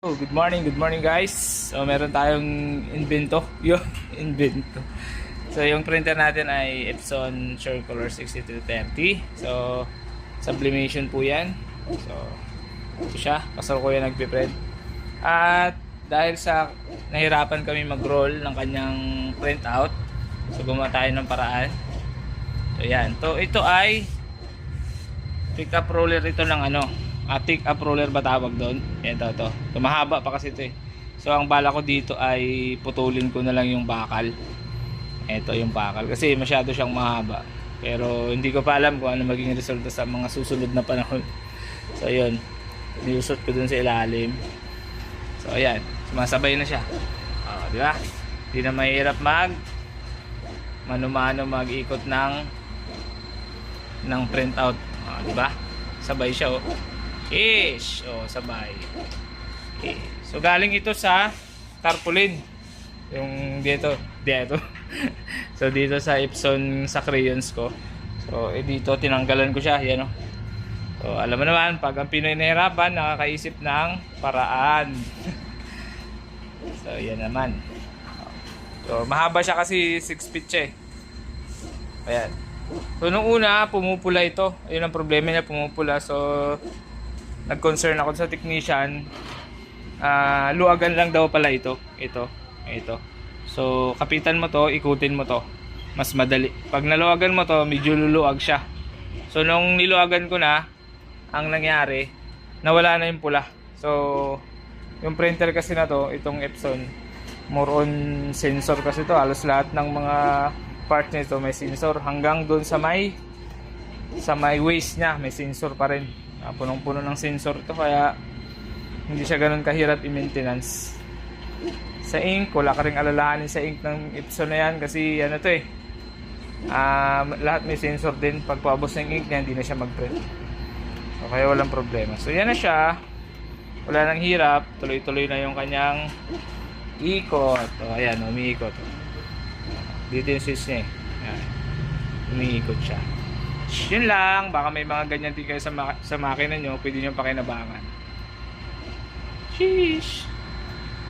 Good morning guys. So meron tayong invento, invento. So yung printer natin ay Epson Circular 6330. So sublimation po 'yan. So ito siya, kasalukuyan nagpe-print. At dahil sa nahirapan kami mag-roll ng kanyang printout, so gumawa tayo ng paraan. So yan. So ito ay pick up roller ito ng pick up roller ba tawag doon? Ito. Mahaba pa kasi ito eh. So ang bala ko dito ay putulin ko na lang yung bakal. Ito yung bakal kasi masyado siyang mahaba. Pero hindi ko pa alam kung ano magiging resulta sa mga susunod na panahon. So yun, niusot ko dun sa ilalim. So ayan, sumasabay na siya. Di ba? Hindi na mahirap mano-mano mag-ikot ng printout. Di ba? Sabay siya Ish! Sabay. Okay. So galing ito sa tarpaulin. Yung dito. So dito sa Epson sa crayons ko. So dito tinanggalan ko siya, yan So alam mo naman, pag ang Pinoy nahirapan, nakakaisip ng paraan. So yan naman. So mahaba siya kasi 6 feet siya Ayan. So nung una, pumupula ito. Ayun ang problema niya, pumupula. So nag-concern ako sa technician. Luwagan lang daw pala ito. So kapitan mo to, ikutin mo to. Mas madali. Pag naluwagan mo to, medyo luluwag siya. So nung niluwagan ko na, ang nangyari, nawala na yung pula. So yung printer kasi na to, itong Epson, more on sensor kasi to. Halos lahat ng mga part nito may sensor. Hanggang doon sa may waist niya, may sensor pa rin. Punong-puno ng sensor to, kaya hindi siya ganun kahirap i-maintenance. Sa ink, wala ka rin alalahanin sa ink ng Epson na yan kasi lahat may sensor din. Pag paubos ng ink niya, hindi na siya mag-print. So, kaya walang problema. So yan na siya, wala nang hirap, tuloy-tuloy na yung kanyang ikot. Ayan, umiikot. Dito yung switch niya Ayan. Umiikot siya. Yun lang, baka may mga ganyan din kayo sa makina nyo, pwede nyo pakinabangan. Sheesh!